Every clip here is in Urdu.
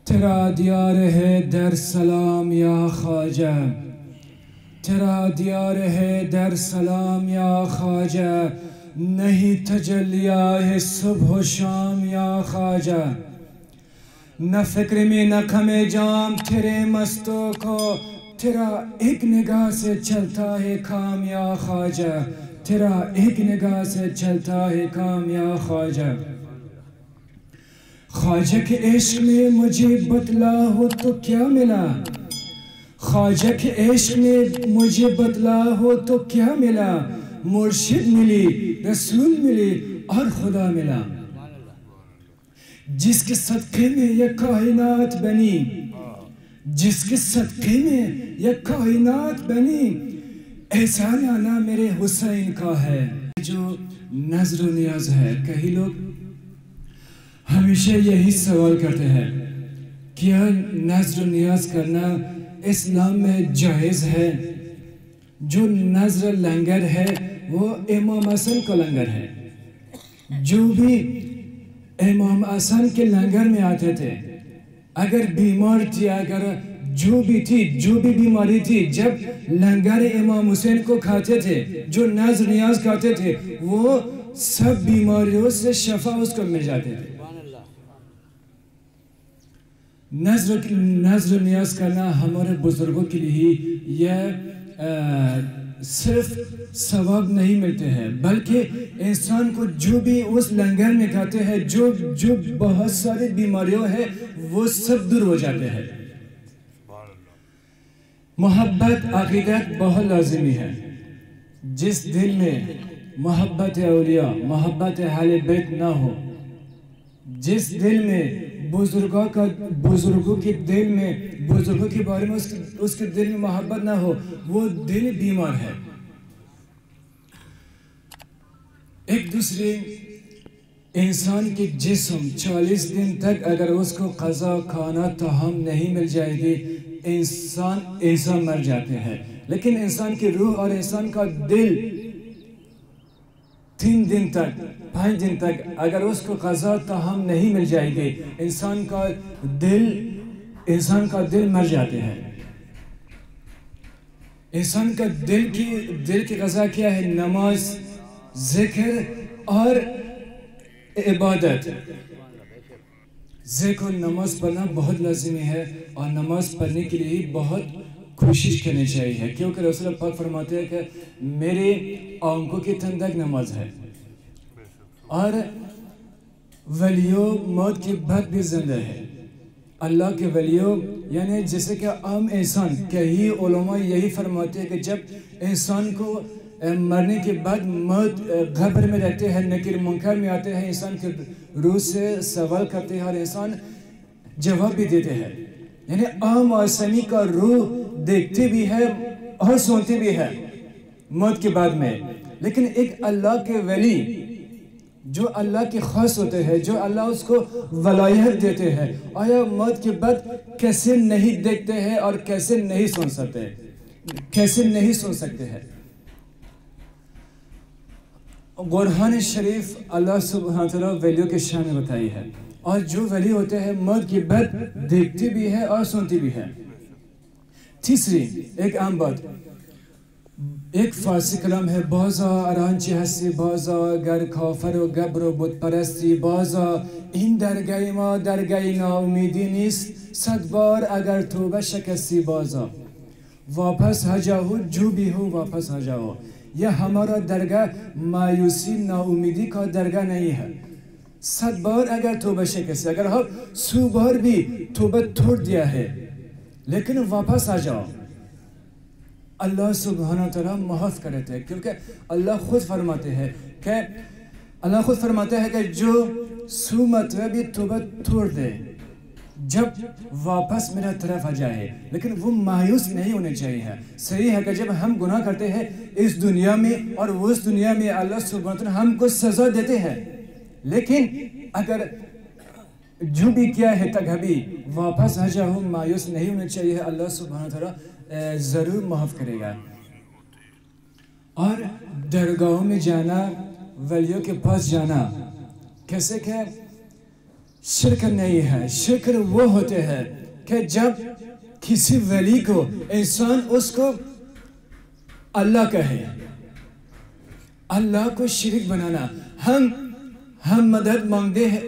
تیرا دیار ہے در سلام یا خواجہ، تیرا دیار ہے در سلام یا خواجہ، نہیں تجلیہ ہے صبح و شام یا خواجہ، نہ فکر میں نہ غم جام تیرے مستوں کو، تیرا ایک نگاہ سے چلتا ہے کام یا خواجہ، تیرا ایک نگاہ سے چلتا ہے کام یا خواجہ۔ خواجہ کے عشق میں مجھے بتلا ہو تو کیا ملا، خواجہ کے عشق میں مجھے بتلا ہو تو کیا ملا، مرشد ملی، رسول ملی اور خدا ملا، جس کے صدقے میں یہ کائنات بنی، جس کے صدقے میں یہ کائنات بنی، احسان آنا میرے حسین کا ہے جو نظر و نیاز ہے۔ کئی لوگ ہمیشہ یہی سوال کرتے ہیں، کیا نظر و نیاز کرنا اسلام میں جائز ہے؟ جو نظر لنگر ہے وہ امام حسن کا لنگر ہے، جو بھی امام حسن کے لنگر میں آتے تھے، اگر بیمار تھی، اگر جو بھی تھی، جو بھی بیماری تھی، جب لنگر امام حسین کو کھاتے تھے، جو نظر نیاز کھاتے تھے، وہ سب بیماریوں سے شفا اس کو مل جاتے تھے۔ نظر نیاز کرنا ہمارے بزرگوں کے لیے یہ صرف ثواب نہیں ملتے ہیں، بلکہ انسان کو جو بھی اس لنگر میں کھاتے ہیں، جو بہت ساری بیماریوں ہیں وہ سب دور ہو جاتے ہیں۔ محبت عقیدت بہت لازمی ہے۔ جس دل میں محبت اولیاء، محبت اہل بیت نہ ہو، جس دل میں بزرگوں کے دل میں، بزرگوں کے بارے میں اس کے دل میں محبت نہ ہو، وہ دل بیمار ہے۔ ایک دوسرے انسان کے جسم 40 دن تک اگر اس کو غذا کھانا طعام نہیں مل جائے گی، انسان مر جاتے ہیں، لیکن انسان کی روح اور انسان کا دل 3 دن تک 5 دن تک اگر اس کو غذا طعام نہیں مل جائے گی، انسان کا دل مر جاتے ہیں۔ انسان کا دل کی غذا کیا ہے؟ نماز، ذکر اور عبادت۔ ذکر اور نماز پڑھنا بہت لازمی ہے، اور نماز پڑھنے کے لیے بہت کوشش کرنی چاہیے، کیونکہ رسول پاک فرماتے ہیں کہ میرے آنکھوں کی ٹھنڈک نماز ہے، اور ولیوں موت کے بعد بھی زندہ ہے۔ اللہ کے ولیوں یعنی جیسے کہ عام انسان، کئی علماء یہی فرماتے ہیں کہ جب انسان کو مرنے کے بعد موت قبر میں رہتے ہیں، نکیر منکر میں آتے ہیں، انسان کے روح سے سوال کرتے ہیں اور انسان جواب بھی دیتے ہیں، یعنی عام آدمی کا روح دیکھتے بھی ہے اور سنتے بھی ہے موت کے بعد میں، لیکن ایک اللہ کے ولی جو اللہ کے خاص ہوتے ہیں، جو اللہ اس کو ولایت دیتے ہیں، آیا موت کے بعد کیسے نہیں دیکھتے ہیں اور کیسے نہیں سن سکتے ہیں؟ قرآن شریف اللہ سبحانہ وتعالیٰ ولیوں کے شان میں بتائی ہے، اور جو ولی ہوتے ہیں موت کے بعد دیکھتے بھی ہے اور سنتے بھی ہے۔ تیسری ایک عام بات، ایک فارسی کلام ہے، بازا ارانچی ہستی بازا گر کافر و گبر و بت پرستی بازا، این درگاہ ما درگاہ نا امیدی نیست، 100 بار اگر توبہ شکستی بازا، واپس آ جاؤ جو بھی ہو واپس آ جاؤ۔ یہ ہمارا درگاہ مایوسی نا امیدی کا درگاہ نہیں ہے۔ 100 بار اگر توبہ شکستی، اگر ہم 100 بار بھی توبہ توڑ دیا ہے لیکن واپس آ جاؤ، اللہ سبحانہ وتعالیٰ معاف کرتے ہیں، کیونکہ اللہ خود فرماتے ہیں کہ جو 100 مرتبہ بھی توبہ توڑ دے، جب واپس میرا طرف آ جائے، لیکن وہ مایوس نہیں ہونے چاہیے۔ صحیح ہے کہ جب ہم گناہ کرتے ہیں اس دنیا میں اور اس دنیا میں اللہ سبحانہ وتعالیٰ ہم کو سزا دیتے ہیں، لیکن اگر جو بھی کیا ہے کبھی واپس آ جاؤ، مایوس نہیں ہونا چاہیے، اللہ سبحانہ وتعالیٰ ضرور معاف کرے گا۔ اور درگاہوں میں جانا، ولیوں کے پاس جانا، کیسے کہ شرک نہیں ہے. شکر وہ ہوتے ہیں کہ جب کسی ولی کو انسان اس کو اللہ کہے. اللہ کو شریک بنانا. ہم مدد مانگتے ہیں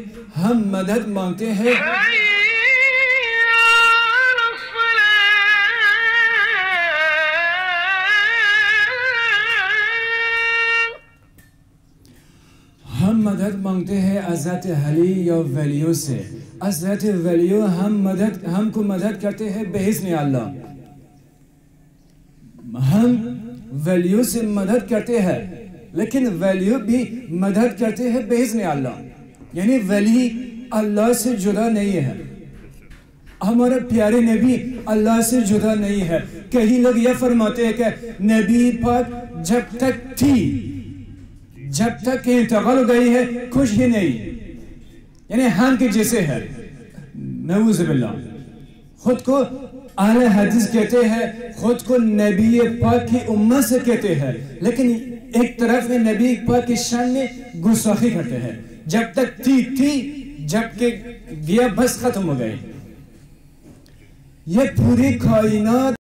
مدد مانگتے ہیں حضرت علی یا ولیوں سے. حضرت ولیوں ہم کو مدد کرتے ہیں بإذن اللہ. ہم ولیوں سے مدد کرتے ہیں لیکن ولیوں بھی مدد کرتے ہیں بإذن اللہ. یعنی ولی اللہ سے جدا نہیں ہے. ہمارے پیارے نبی اللہ سے جدا نہیں ہے. کئی لوگ یہ فرماتے ہیں کہ نبی پاک جب تک انتقال ہو گئی ہے خوش ہی نہیں. یعنی ہم کے جیسے ہے. نعوذ باللہ. خود کو اہل حدیث کہتے ہیں, خود کو نبی پاک کی امت سے کہتے ہیں, لیکن ایک طرف میں نبی پاک کی شان میں گستاخی کرتے ہیں. جب تک تھی جب کہ گیا بس ختم ہو گئی. یہ پوری کائنات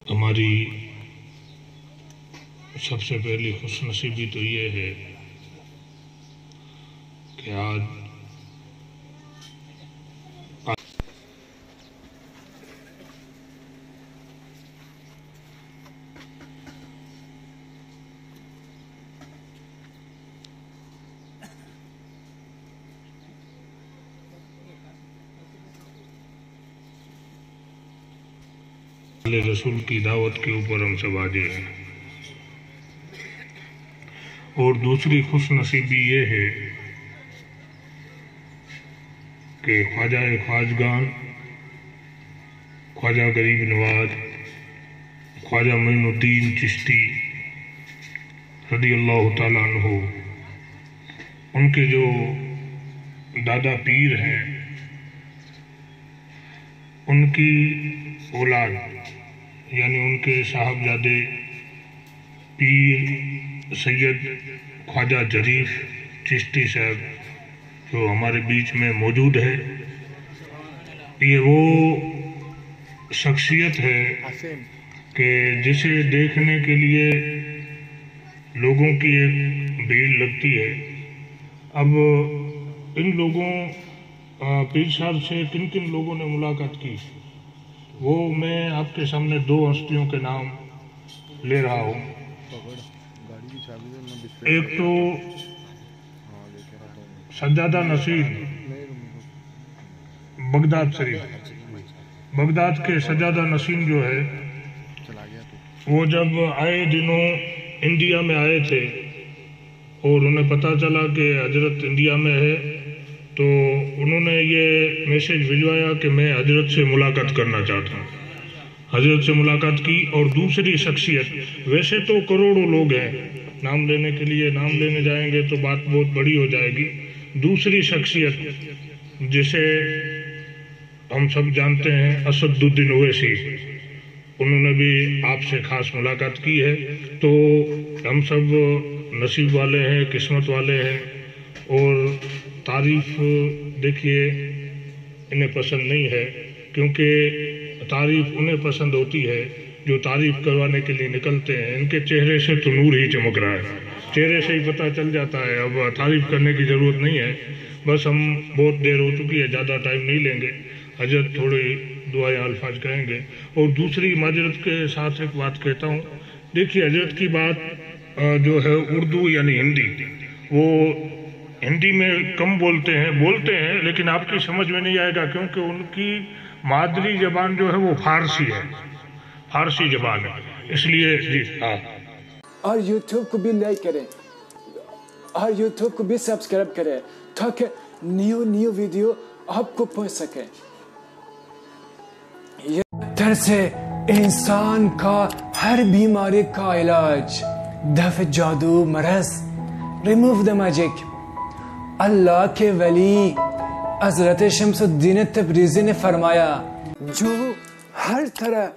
ہماری سب سے پہلی خوش نصیبی تو یہ ہے کہ آج رسول کی دعوت کے اوپر ہم سب آجے ہیں، اور دوسری خوش نصیبی یہ ہے کہ خواجہ خواجگان خواجہ غریب نواز خواجہ معین الدین چشتی رضی اللہ تعالیٰ عنہ، ان کے جو دادا پیر ہیں، ان کی اولاد یعنی ان کے صاحبزادے پیر سید خواجہ ظریف چشتی صاحب جو ہمارے بیچ میں موجود ہے، یہ وہ شخصیت ہے کہ جسے دیکھنے کے لیے لوگوں کی ایک بھیڑ لگتی ہے۔ اب ان لوگوں پیر صاحب سے کن کن لوگوں نے ملاقات کی، وہ میں آپ کے سامنے دو ہستیوں کے نام لے رہا ہوں۔ ایک تو سجادہ نشین بغداد شریف، بغداد کے سجادہ نشین جو ہے وہ جب آئے دنوں انڈیا میں آئے تھے اور انہیں پتہ چلا کہ حضرت انڈیا میں ہے، تو انہوں نے یہ میسیج بھجوایا کہ میں حضرت سے ملاقات کرنا چاہتا ہوں۔ حضرت سے ملاقات کی۔ اور دوسری شخصیت، ویسے تو کروڑوں لوگ ہیں، نام لینے کے لیے نام لینے جائیں گے تو بات بہت بڑی ہو جائے گی۔ دوسری شخصیت جسے ہم سب جانتے ہیں، اسد الدین اویسی، انہوں نے بھی آپ سے خاص ملاقات کی ہے۔ تو ہم سب نصیب والے ہیں، قسمت والے ہیں، اور تعریف دیکھیے انہیں پسند نہیں ہے، کیونکہ تعریف انہیں پسند ہوتی ہے جو تعریف کروانے کے لیے نکلتے ہیں۔ ان کے چہرے سے تو نور ہی چمک رہا ہے، چہرے سے ہی پتہ چل جاتا ہے، اب تعریف کرنے کی ضرورت نہیں ہے۔ بس ہم بہت دیر ہو چکی ہے، زیادہ ٹائم نہیں لیں گے، حضرت تھوڑی دعائیں الفاظ کہیں گے۔ اور دوسری معذرت کے ساتھ ایک بات کہتا ہوں، دیکھیے حضرت کی بات جو ہے اردو یعنی ہندی، وہ ہندی میں کم بولتے ہیں لیکن آپ کی سمجھ میں نہیں آئے گا، کیونکہ ان کی مادری زبان جو ہے وہ فارسی ہے، فارسی زبان ہے، اس لیے جی ہاں۔ اور یوٹیوب کو بھی لائک کریں اور یوٹیوب کو بھی سبسکرائب کریں تاکہ نیو ویڈیو آپ کو پہنچ سکے۔ یہ طرح سے انسان کا ہر بیماری کا علاج، دفع جادو مرض، ریموو دا میجک، اللہ کے ولی حضرت شمس الدین تبریزی نے فرمایا، جو ہر طرح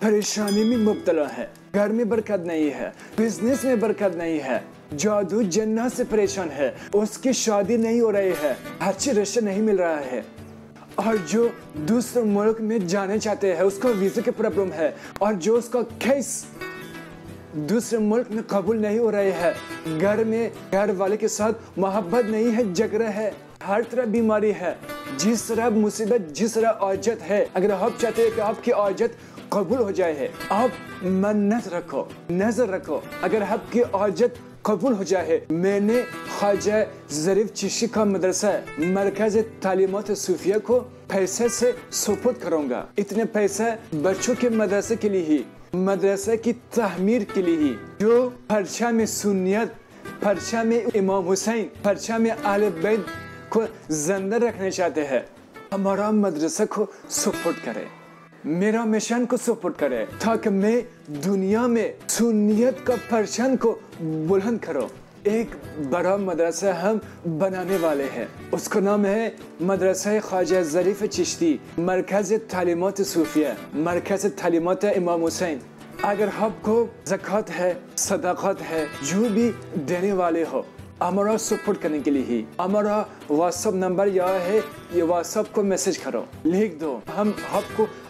پریشانی میں مبتلا ہے، گھر میں برکت نہیں ہے، بزنس میں برکت نہیں ہے، جادو جنات سے پریشان ہے، اس کی شادی نہیں ہو رہی ہے، اچھی رشتہ نہیں مل رہا ہے، اور جو دوسرے ملک میں جانے چاہتے ہیں اس کو ویزا کی پرابلم ہے، اور جو اس کا کیس دوسرے ملک میں قبول نہیں ہو رہے ہے، گھر میں گھر والے کے ساتھ محبت نہیں ہے، جھگڑا ہے، ہر طرح بیماری ہے، جس طرح مصیبت، جس طرح حاجت ہے، اگر آپ چاہتے ہیں کہ آپ کی حاجت قبول ہو جائے ہے، آپ منت رکھو، نظر رکھو، اگر آپ کی حاجت قبول ہو جائے، میں نے خواجہ ظریف چشتی کا مدرسہ مرکز تعلیمات صوفیہ کو پیسے سے سپرد کروں گا۔ اتنے پیسے بچوں کے مدرسے کے لیے ہی، مدرسے کی تعمیر کے لیے ہی، جو پرچم سنیت، پرچم امام حسین، پرچم اہل بیت کو زندہ رکھنا چاہتے ہیں، ہمارا مدرسہ کو سپورٹ کرے، میرا مشن کو سپورٹ کرے، تاکہ میں دنیا میں سنیت کا پرچم کو بلند کرو۔ ایک بڑا مدرسہ ہم بنانے والے ہیں، اس کا نام ہے مدرسہ خواجہ ظریف چشتی، مرکز تعلیمات صوفیہ، مرکز تعلیمات امام حسین۔ اگر آپ کو زکوٰۃ ہے، صدقات ہے، جو بھی دینے والے ہو، ہمارا سپورٹ کرنے کے لیے ہی ہمارا واٹس ایپ نمبر یہ ہے، یہ واٹس ایپ کو میسج کرو، لکھ دو، ہم آپ کو